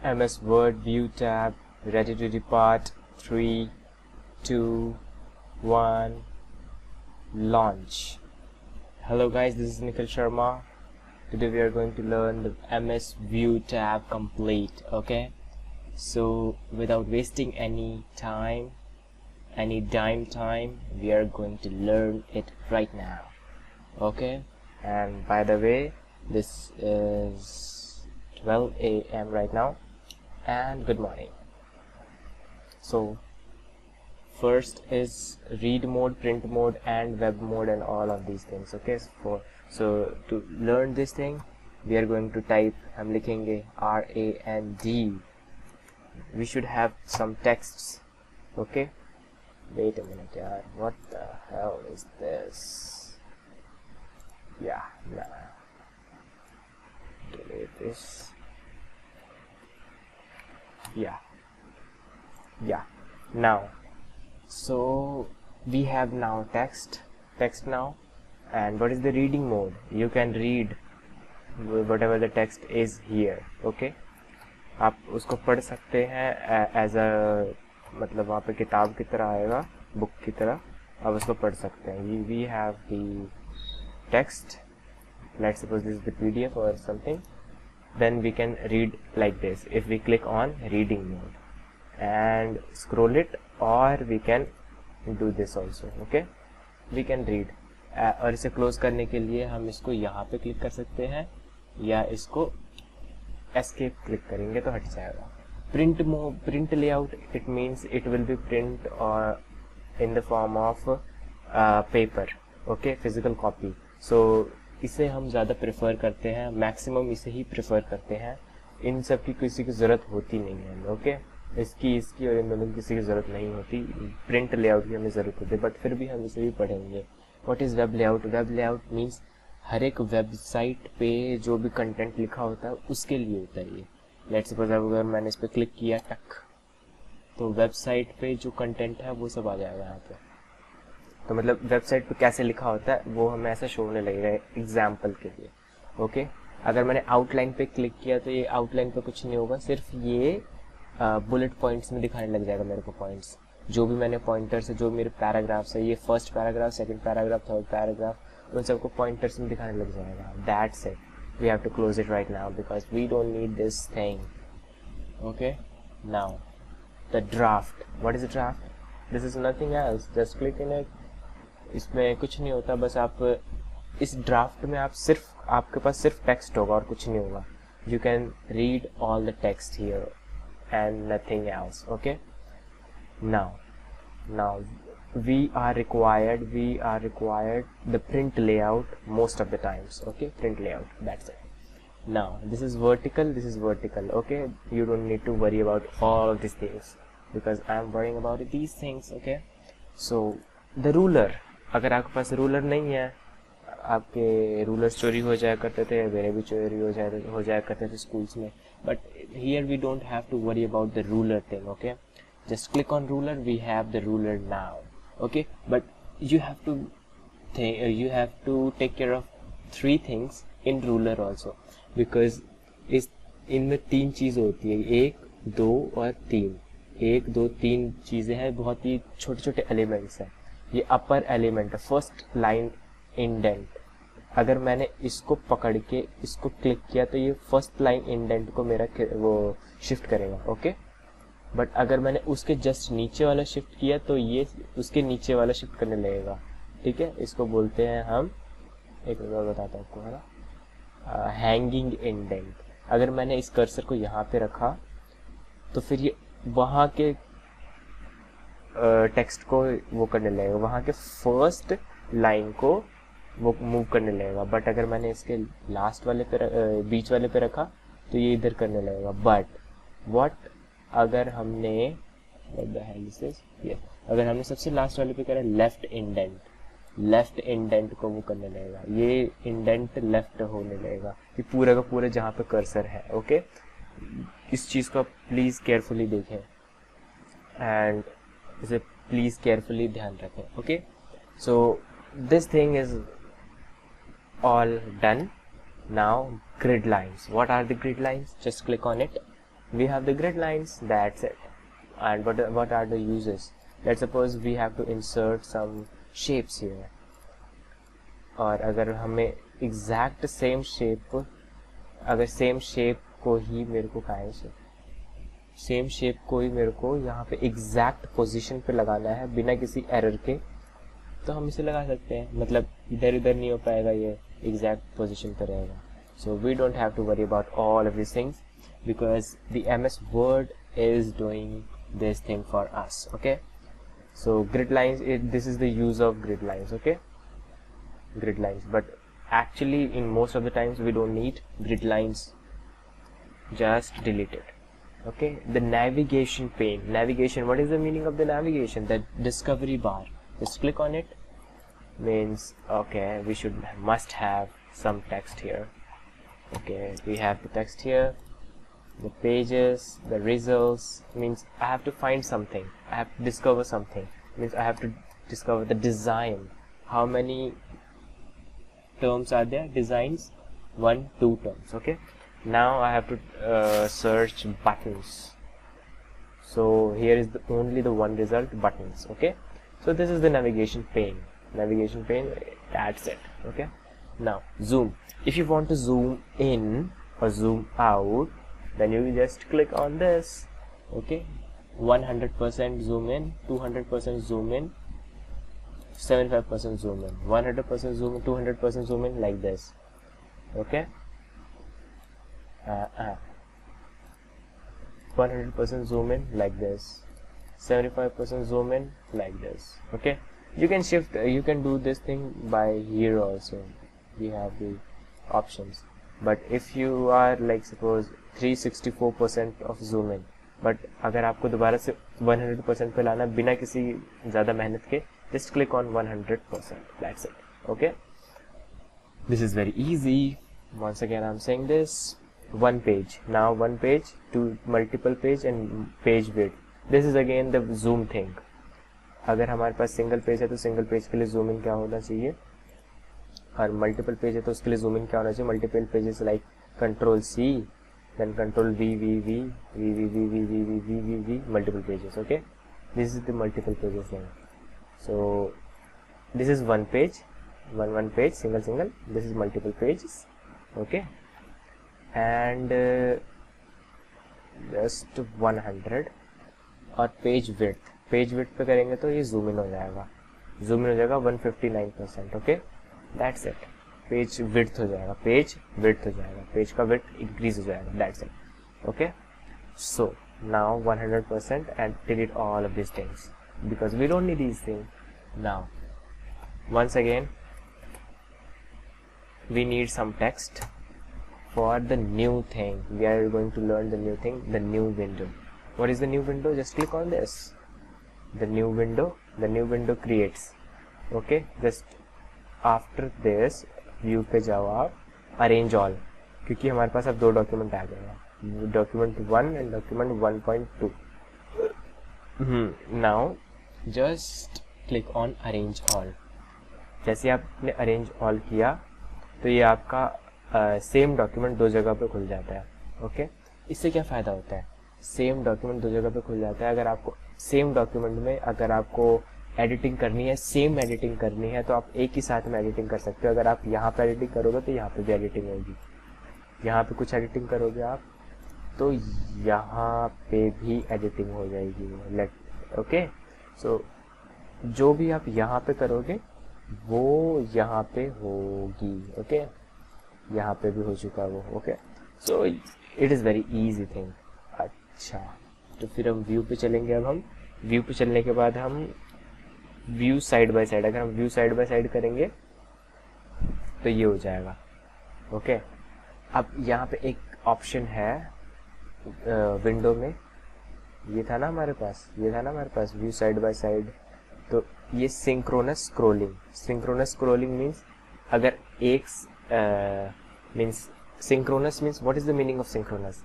MS Word View tab, ready to depart. 3, 2, 1, launch. Hello guys, this is Nikhil Sharma. Today we are going to learn the MS View tab complete. Okay, so without wasting any time, any dime time, we are going to learn it right now. Okay, and by the way, this is 12 a.m. right now, and good morning. So first is read mode, print mode, and web mode, and all of these things. Okay, so to learn this thing, we are going to type, I'm लिखेंगे RAND. We should have some texts. Okay, wait a minute, yaar, what the hell is this? Yeah, nah, delete this. Yeah, now, so we have now text now. And what is the reading mode? You can read whatever the text is here. Okay, आप उसको पढ़ सकते हैं as a, मतलब वहाँ पे किताब की तरह आएगा, बुक की तरह आप उसको पढ़ सकते हैं. We have the text, let's suppose this is the PDF or something, then we can read like this if we click on reading mode and scroll it, or we can do this also. Okay, we can read. और इसे close करने के लिए हम इसको यहाँ पे click कर सकते हैं, या इसको एस्केप क्लिक करेंगे तो हट जाएगा. Print layout, it means it will be print और in the form of paper. Okay, physical copy. So इसे हम ज़्यादा प्रेफर करते हैं, मैक्सिमम इसे ही प्रेफर करते हैं. इन सब की किसी की ज़रूरत होती नहीं है. ओके, इसकी और इन दोनों की किसी की ज़रूरत नहीं होती. प्रिंट लेआउट की हमें ज़रूरत होती है, बट फिर भी हम इसे भी पढ़ेंगे. What is web layout? Web layout means हर एक वेबसाइट पे जो भी कंटेंट लिखा होता है उसके लिए होता है ये. लेट्स सपोज अगर मैंने इस पर क्लिक किया टक, तो वेबसाइट पे जो कंटेंट है वो सब आ जाएगा यहाँ पे. तो मतलब वेबसाइट पे कैसे लिखा होता है वो हमें ऐसा शो होने लगेगा एग्जाम्पल के लिए. ओके, अगर मैंने आउटलाइन पे क्लिक किया तो ये आउटलाइन पे कुछ नहीं होगा, सिर्फ ये बुलेट पॉइंट्स में दिखाने लग जाएगा मेरे को पॉइंट्स. जो भी मैंने पॉइंटर से, जो मेरे पैराग्राफ्स है, ये first paragraph, second paragraph, third paragraph, उन सबको पॉइंटर्स में दिखाने लग जाएगा. That's it. We have to close it right now because we don't need this thing. Okay, now the draft. What is draft? This is nothing else, just click in it. इसमें कुछ नहीं होता, बस आप इस ड्राफ्ट में आप सिर्फ, आपके पास सिर्फ टेक्स्ट होगा और कुछ नहीं होगा. You can read all the text here and nothing else. Okay, now we are required the print layout most of the times. Okay, print layout, that's it. Now this is vertical. Okay, you don't need to worry about all of these things because I am worrying about these things. Okay, so the ruler, अगर आपके पास ruler नहीं है, आपके rulers चोरी हो जाया करते थे, मेरे भी चोरी हो जाया करते थे स्कूल्स में, but here we don't have to worry about the ruler thing. Okay, just click on ruler, we have the ruler now. Okay, but you have to take care of 3 things in ruler also, because इनमें 3 चीज़ें होती है, 1, 2 और 3. 1, 2, 3 चीज़ें हैं, बहुत ही छोटे छोटे एलिमेंट्स हैं. ये अपर एलिमेंट है, फर्स्ट लाइन इंडेंट. अगर मैंने इसको पकड़ के इसको क्लिक किया तो ये फर्स्ट लाइन इंडेंट को मेरा वो शिफ्ट करेगा. ओके, बट अगर मैंने उसके जस्ट नीचे वाला शिफ्ट किया तो ये उसके नीचे वाला शिफ्ट करने लगेगा. ठीक है, इसको बोलते हैं हम, एक बार बताता हूँ आपको, है ना, हैंगिंग इंडेंट. अगर मैंने इस कर्सर को यहाँ पे रखा तो फिर ये वहाँ के टेक्स्ट को वो करने लगेगा, वहाँ के फर्स्ट लाइन को वो मूव करने लगेगा. बट अगर मैंने इसके लास्ट वाले पे, बीच वाले पे रखा तो ये इधर करने लगेगा. बट व्हाट अगर हमने अगर हमने सबसे लास्ट वाले पे करा लेफ्ट इंडेंट को वो करने लगेगा, ये इंडेंट लेफ्ट होने लगेगा कि पूरा का पूरा जहाँ पे कर्सर है. ओके, इस चीज़ को प्लीज़ केयरफुली देखें एंड इसे प्लीज़ केयरफुली ध्यान रखें. Okay, so this thing is all done. Now grid lines. What are the grid lines? Just click on it we have the grid lines, that's it. And what are the uses? Let's suppose we have to insert some shapes here, और अगर हमें exact same shape, अगर same shape को ही मेरे को same shape को ही मेरे को यहाँ पे एग्जैक्ट पोजीशन पे लगाना है बिना किसी एरर के, तो हम इसे लगा सकते हैं. मतलब इधर उधर नहीं हो पाएगा, ये एग्जैक्ट पोजीशन पे रहेगा. So we don't have to worry about all of this things because the MS Word is doing this thing for us. Okay, so grid lines, this is the use of grid lines. Okay, grid lines, but actually in most of the times we don't need grid lines, just delete it. Okay, the navigation pane. Navigation, what is the meaning of the navigation? The discovery bar, just click on it. Means okay, we must have some text here. Okay, we have the text here, the pages, the results. Means I have to find something, I have to discover something. Means I have to discover the design. How many terms are there? Designs, 1, 2 terms. Okay, now I have to search buttons. So here is only the one result, buttons. Okay, so this is the navigation pane. That's it. Okay, now zoom. If you want to zoom in or zoom out, then you just click on this. Okay, 100% zoom in, 200% zoom in, 75% zoom in, 100% zoom in, 200% zoom in, like this. Okay, 100% zoom in like this, 75% zoom in like this. Okay, you can shift, you can do this thing by here also, we have the options. But if you are like suppose 364% of zoom in, but अगर आपको दोबारा से 100% पे लाना बिना किसी ज़्यादा मेहनत के, just click on 100%, that's it. Okay, this is very easy. Once again I'm saying this, one page, now one page to multiple page and page width. This is again the zoom thing. अगर हमारे पास single page है तो single page के लिए zoom in क्या होना चाहिए, और मल्टीपल पेज है तो उसके लिए जूम इन क्या होना चाहिए. Multiple pages like Ctrl+C, then Ctrl+V, multiple pages. Okay, this is the multiple pages thing. So this is one page, one page, single. This is multiple pages. Okay, and just 100. और page width पे करेंगे तो ये zoom in हो जाएगा 159%. Okay, that's it. Page width हो जाएगा, page का विड्थ इंक्रीज हो जाएगा, that's it. Okay, so now 100% and delete all of this things because we don't need this thing. Now once again we need some text for the new thing. We are going to learn the new thing, the new window. What is the new window? Just click on this, the new window creates. Okay, just after this view पे जाओ आप, arrange all, क्योंकि हमारे पास अब 2 document आ गए हैं, document 1 and document 1.2. Now just click on arrange all. जैसे आपने अरेंज ऑल किया तो ये आपका सेम डॉक्यूमेंट 2 जगह पे खुल जाता है. ओके, इससे क्या फ़ायदा होता है? सेम डॉक्यूमेंट 2 जगह पे खुल जाता है. अगर आपको सेम डॉक्यूमेंट में अगर आपको एडिटिंग करनी है, सेम एडिटिंग करनी है, तो आप एक ही साथ में एडिटिंग कर सकते हो. अगर आप यहाँ पे एडिटिंग करोगे तो यहाँ पे भी एडिटिंग होगी, यहाँ पे कुछ एडिटिंग करोगे आप तो यहाँ पे भी एडिटिंग हो जाएगी. ओके, सो जो भी आप यहाँ पे करोगे वो यहाँ पे होगी. ओके, यहाँ पे भी हो चुका है वो. Okay, so it is very easy thing. अच्छा, तो फिर हम व्यू पे चलेंगे. अब हम व्यू पे चलने के बाद हम व्यू साइड बाय साइड, अगर हम व्यू साइड बाय साइड करेंगे तो ये हो जाएगा. ओके, अब यहाँ पे एक ऑप्शन है विंडो में, ये था ना हमारे पास व्यू साइड बाय साइड. तो ये सिंक्रोनस स्क्रोलिंग मीन्स अगर एक means synchronous means what is the meaning of synchronous?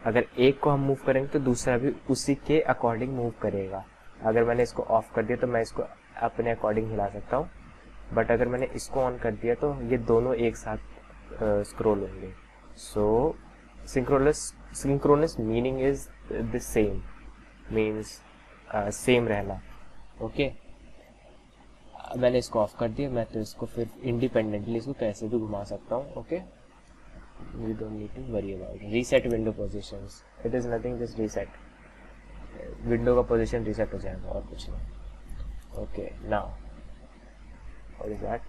अगर एक को हम मूव करेंगे तो दूसरा भी उसी के अकॉर्डिंग मूव करेगा. अगर मैंने इसको ऑफ कर दिया तो मैं इसको अपने अकॉर्डिंग हिला सकता हूँ, बट अगर मैंने इसको ऑन कर दिया तो ये दोनों एक साथ स्क्रोल होंगे. So synchronous meaning is the same, means same रहना। ओके, मैंने इसको ऑफ कर दिया, मैं तो इसको फिर इंडिपेंडेंटली इसको कैसे भी घुमा सकता हूँ। Okay, we don't need to worry about reset window positions, it is nothing, just reset, window का पोजीशन रीसेट हो जाएगा और कुछ नहीं। Okay, now what is that?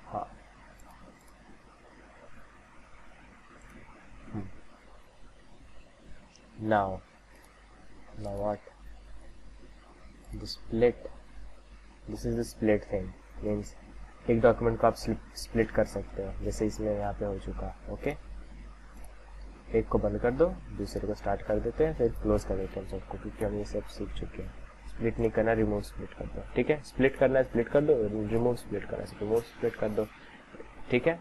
हाँ, now what? The split, this is the split thing, means एक document को आप स्प्लिट कर सकते हो, जैसे इसमें यहाँ पे हो चुका। ओके, एक को बंद कर दो, दूसरे को स्टार्ट कर देते हैं, फिर क्लोज कर देते हैं सबको, क्योंकि हम ये सब सीख चुके हैं। स्प्लिट नहीं करना, रिमूव स्प्लिट कर दो। ठीक है, स्प्लिट करना है स्प्लिट कर दो, रिमूव स्प्लिट करना है रिमूव स्प्लिट कर दो। ठीक है,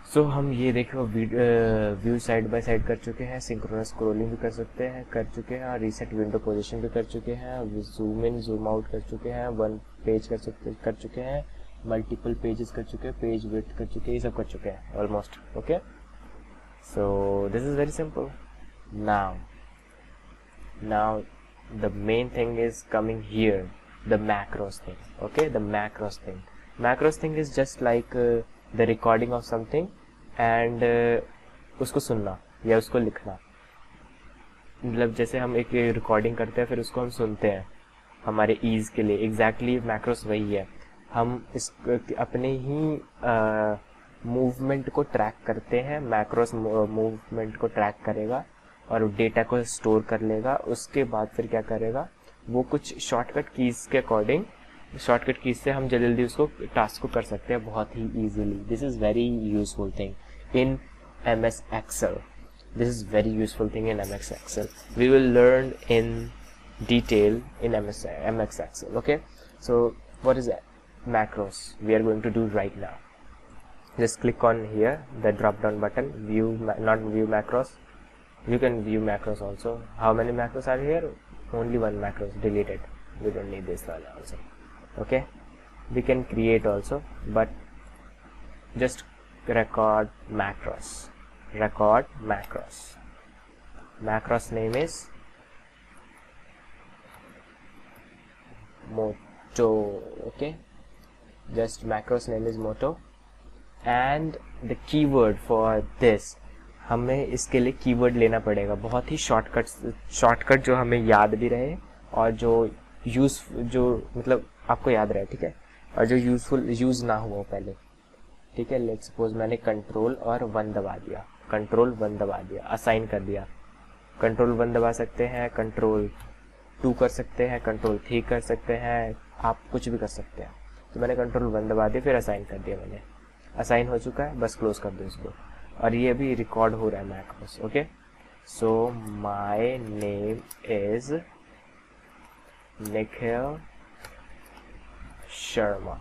सो हम ये देखो व्यू साइड बाय साइड कर चुके हैं, सिंक्रोनस स्क्रॉलिंग भी कर सकते हैं, कर चुके हैं, रीसेट विंडो पोजीशन भी कर चुके हैं, जूम इन जूम आउट कर चुके हैं, वन पेज कर चुके हैं, मल्टीपल पेजेस कर चुके हैं, पेज विड्थ कर चुके हैं, ये सब कर चुके हैं almost. Okay, so this is very simple. Now the main thing is coming here, the macros thing. Okay, the macros thing is just like the recording of something and उसको सुनना या उसको लिखना। मतलब जैसे हम एक रिकॉर्डिंग करते हैं, फिर उसको हम सुनते हैं हमारे ईज के लिए। एग्जैक्टली मैक्रोस वही है, हम इस अपने ही मूवमेंट को ट्रैक करते हैं। मैक्रोस मूवमेंट को ट्रैक करेगा और डेटा को स्टोर कर लेगा। उसके बाद फिर क्या करेगा, वो कुछ शॉर्टकट कीज के अकॉर्डिंग, शॉर्टकट कीज से हम जल्दी उसको टास्क को कर सकते हैं बहुत ही easily. This is very useful thing in MS Excel. This is very useful thing in MS Excel. We will learn in detail in MS Excel. Okay, so what is that? Macros we are going to do right now. Just click on here, the drop down button, view, not view macros. You can view macros also. How many macros are here? Only one macros, delete it, we don't need this one also. Okay, we can create also, but just record macros. Macros name is Moto. Okay, just macros name is Moto, and the keyword for this, हमें इसके लिए keyword लेना पड़ेगा, बहुत ही shortcut जो हमें याद भी रहे और जो मतलब आपको याद रहे। ठीक है, और जो यूज ना हुआ पहले। ठीक है, लेट्स सपोज मैंने कंट्रोल और 1 दबा दिया, कंट्रोल 1 दबा दिया, असाइन कर दिया। कंट्रोल 1 दबा सकते हैं, कंट्रोल 2 कर सकते हैं, कंट्रोल 3 कर सकते हैं, आप कुछ भी कर सकते हैं। तो मैंने कंट्रोल 1 दबा दिया, फिर असाइन कर दिया, मैंने असाइन हो चुका है, बस क्लोज कर दो इसको। और ये भी रिकॉर्ड हो रहा है macros. Okay, so my name is Nikhil Sharma.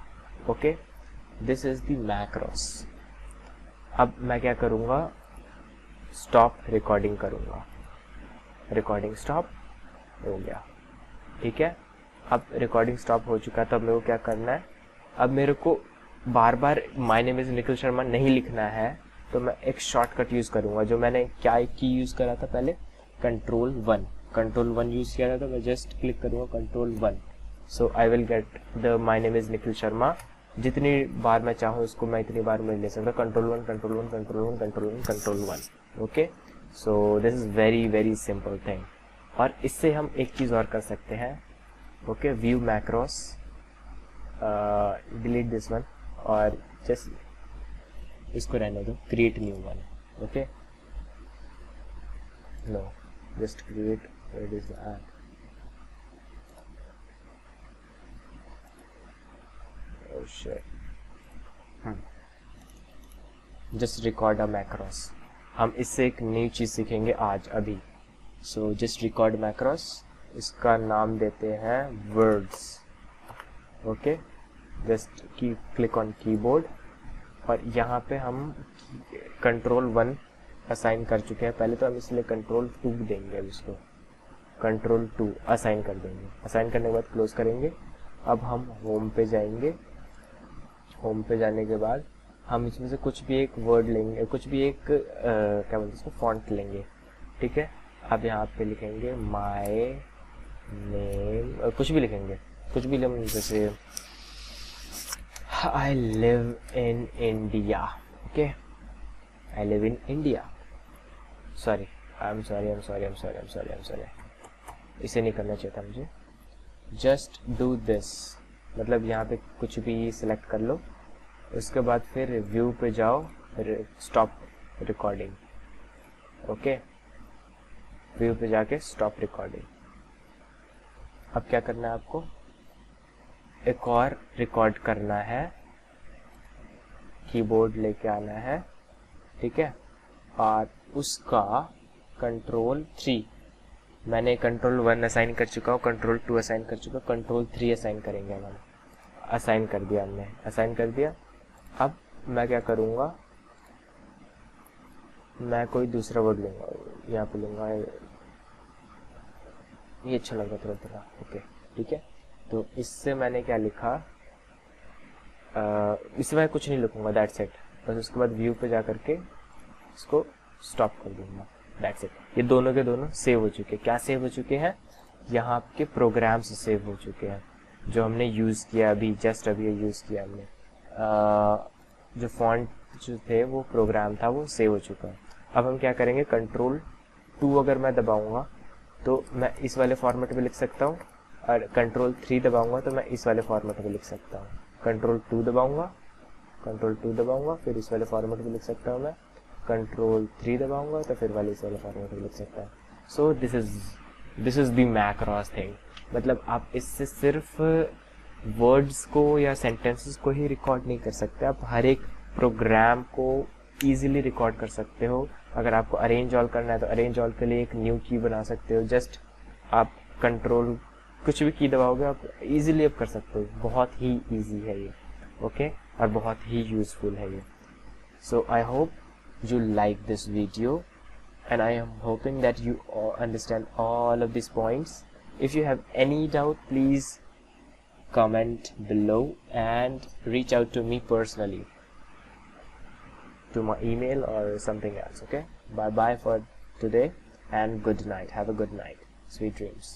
Okay, this is the macros. अब मैं क्या करूँगा, स्टॉप रिकॉर्डिंग करूँगा, रिकॉर्डिंग स्टॉप हो गया। ठीक है, अब रिकॉर्डिंग स्टॉप हो चुका है, तो अब मेरे को क्या करना है, अब मेरे को बार बार my name is Nikhil Sharma नहीं लिखना है, तो मैं एक शॉर्टकट यूज़ करूँगा। जो मैंने क्या की यूज़ करा था पहले, कंट्रोल 1 यूज़ किया था, तो मैं जस्ट क्लिक करूँगा control 1, so I will get the my name is Nikhil Sharma. जितनी बार मैं चाहूँ उसको मैं इतनी बार मैं ले सकता हूँ, control 1। Okay, so this is very very simple thing. और इससे हम एक चीज़ और कर सकते हैं। Okay, view macros, delete this one और जस्ट इसको रहने दो, create new one. Okay, no, just create, it is just record a macros. हम इससे एक नई चीज़ सीखेंगे आज अभी। सो जस्ट रिकॉर्ड मैक्रोस, इसका नाम देते हैं words. Okay, just click on keyboard और यहाँ पे हम कंट्रोल 1 असाइन कर चुके हैं पहले, तो हम इसलिए कंट्रोल 2 देंगे। अब इसको कंट्रोल 2 असाइन कर देंगे। असाइन करने के बाद क्लोज करेंगे। अब हम होम पे जाएंगे। होम पे जाने के बाद हम इसमें से कुछ भी एक वर्ड लेंगे, कुछ भी एक क्या बोलते हैं इसको, फॉन्ट लेंगे, ठीक है। अब यहाँ पे लिखेंगे माय नेम, कुछ भी लिखेंगे, कुछ भी लेंगे, जैसे I live in India, okay, I live in India, sorry I am sorry, इसे नहीं करना चाहिए था मुझे। जस्ट डू दिस, मतलब यहाँ पे कुछ भी सिलेक्ट कर लो, उसके बाद फिर व्यू पे जाओ, फिर स्टॉप रिकॉर्डिंग, ओके, व्यू पे जाके स्टॉप रिकॉर्डिंग। अब क्या करना है आपको, एक और रिकॉर्ड करना है, कीबोर्ड लेके आना है, ठीक है, और उसका कंट्रोल 3, मैंने कंट्रोल 1 असाइन कर चुका हूँ, कंट्रोल 2 असाइन कर चुका हूँ, कंट्रोल 3 असाइन करेंगे हम, असाइन कर दिया हमने, असाइन कर दिया। अब मैं क्या करूँगा, मैं कोई दूसरा वर्ड लूँगा, यहाँ पे लूँगा, ये अच्छा लग रहा थोड़ा, ओके ठीक है। तो इससे मैंने क्या लिखा, इससे मैं कुछ नहीं लिखूँगा, दैट्स इट, बस उसके बाद व्यू पे जा करके इसको स्टॉप कर दूँगा, दैट्स इट। ये दोनों के दोनों सेव हो चुके हैं। क्या सेव हो चुके हैं, यहाँ आपके प्रोग्राम्स सेव हो चुके हैं जो हमने यूज़ किया अभी, जस्ट अभी यूज़ किया हमने, जो फॉन्ट जो थे वो प्रोग्राम था वो सेव हो चुका है। अब हम क्या करेंगे, कंट्रोल 2 अगर मैं दबाऊंगा तो मैं इस वाले फॉर्मेट में लिख सकता हूँ, और कंट्रोल 3 दबाऊंगा तो मैं इस वाले फॉर्मेट में लिख सकता हूँ। कंट्रोल 2 दबाऊंगा, कंट्रोल 2 दबाऊंगा, फिर इस वाले फॉर्मेट में लिख सकता हूँ मैं, कंट्रोल 3 दबाऊंगा तो फिर वाले इस वाले फॉर्मेट में लिख सकता हूँ। सो this is the macros thing, मतलब आप इससे सिर्फ वर्ड्स को या सेंटेंसेस को ही रिकॉर्ड नहीं कर सकते, आप हर एक प्रोग्राम को ईजिली रिकॉर्ड कर सकते हो। अगर आपको अरेंज ऑल करना है तो अरेंज ऑल के लिए एक न्यू की बना सकते हो, जस्ट आप कंट्रोल कुछ भी की दबाओगे आप ईजिली आप कर सकते हो, बहुत ही ईजी है ये, ओके, और बहुत ही यूजफुल है ये। So I hope you like this video, and I am hoping that you understand all of these points. If you have any doubt, please comment below and reach out to me personally, to my email or something else, okay? Bye bye for today and good night. Have a good night. Sweet dreams.